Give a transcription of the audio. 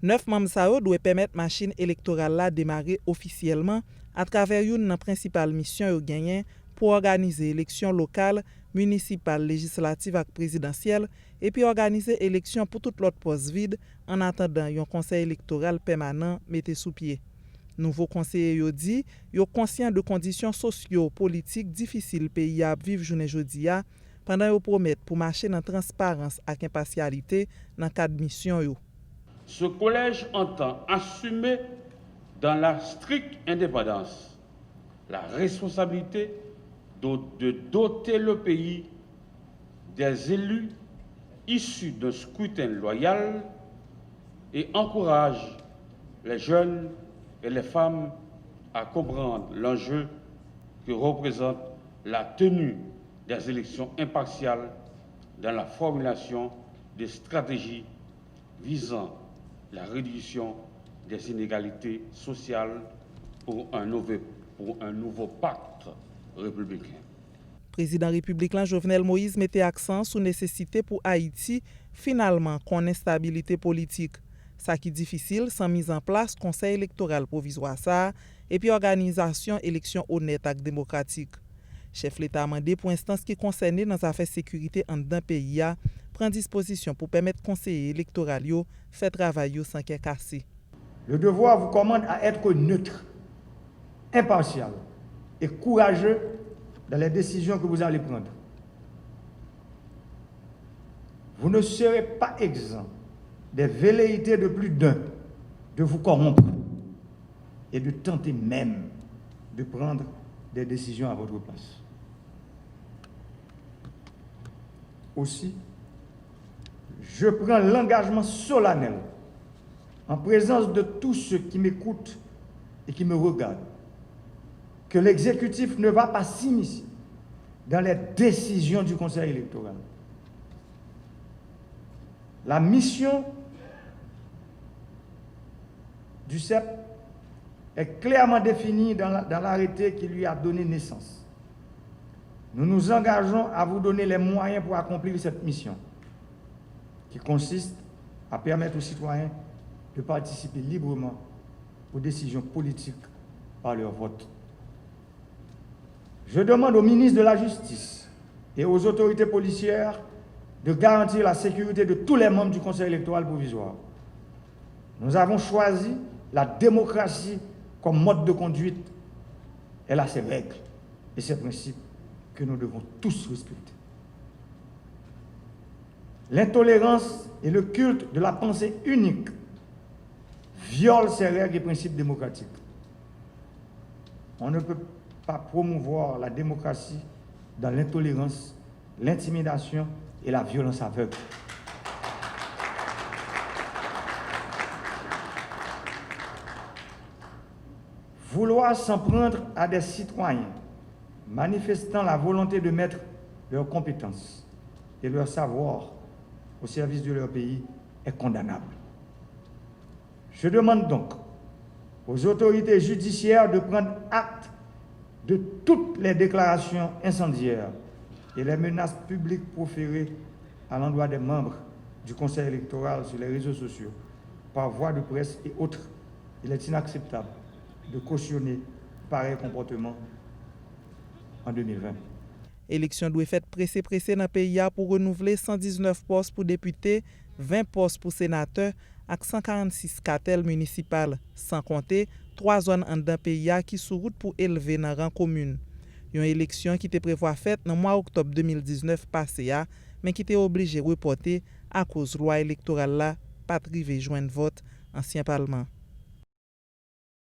9 membres sa yo doit permettre machine électorale la démarrer officiellement à travers une nan principale mission yo gagné pour organiser élections locales, municipales, législatives et présidentielles et puis organiser élections pour toute l'autre poste vide en attendant un conseil électoral permanent mette sous pied. Nouveau conseiller yo dit, yo conscient de conditions socio-politiques difficiles pays à vivre journée jodi a pendant yo promet pour marcher dans transparence et impartialité dans cadre mission yo. Ce collège entend assumer dans la stricte indépendance la responsabilité de doter le pays des élus issus d'un scrutin loyal et encourage les jeunes et les femmes à comprendre l'enjeu que représente la tenue des élections impartiales dans la formulation de stratégies visant la réduction des inégalités sociales pour un nouveau pacte républicain. Président républicain Jovenel Moïse mettait accent sur la nécessité pour Haïti finalement connaître stabilité politique. Ça qui est difficile sans mise en place conseil électoral provisoire ça et puis organisation élection honnête et démocratique. Chef l'État a demandé pour instance qui concerne dans affaires sécurité en dedans pays a prend disposition pour permettre conseillers électoraux faire travail sans qu'être cassé. Le devoir vous commande à être neutre, impartial et courageux dans les décisions que vous allez prendre. Vous ne serez pas exempt des velléités de plus d'un de vous corrompre et de tenter même de prendre des décisions à votre place. Aussi, je prends l'engagement solennel en présence de tous ceux qui m'écoutent et qui me regardent que l'exécutif ne va pas s'immiscer dans les décisions du Conseil électoral. La mission du CEP est clairement définie dans l'arrêté qui lui a donné naissance. Nous nous engageons à vous donner les moyens pour accomplir cette mission, qui consiste à permettre aux citoyens de participer librement aux décisions politiques par leur vote. Je demande au ministre de la Justice et aux autorités policières de garantir la sécurité de tous les membres du Conseil électoral provisoire. Nous avons choisi la démocratie comme mode de conduite. Elle a ses règles et ses principes que nous devons tous respecter. L'intolérance et le culte de la pensée unique violent ces règles et principes démocratiques. On ne peut pas promouvoir la démocratie dans l'intolérance, l'intimidation et la violence aveugle. Vouloir s'en prendre à des citoyens manifestant la volonté de mettre leurs compétences et leur savoir au service de leur pays est condamnable. Je demande donc aux autorités judiciaires de prendre acte de toutes les déclarations incendiaires et les menaces publiques proférées à l'endroit des membres du Conseil électoral sur les réseaux sociaux, par voie de presse et autres. Il est inacceptable de cautionner pareil comportement en 2020. Élection doit être pressée dans le pays pour renouveler 119 postes pour députés, 20 postes pour sénateurs et 146 cartels municipales, sans compter 3 zones en dedans pays qui sont route pour élever dans rang commune. Une élection qui était prévue faite dans le mois d'octobre 2019 passé, mais qui était obligée de reporter à cause de la loi électorale pas arrivé joindre vote ancien parlement.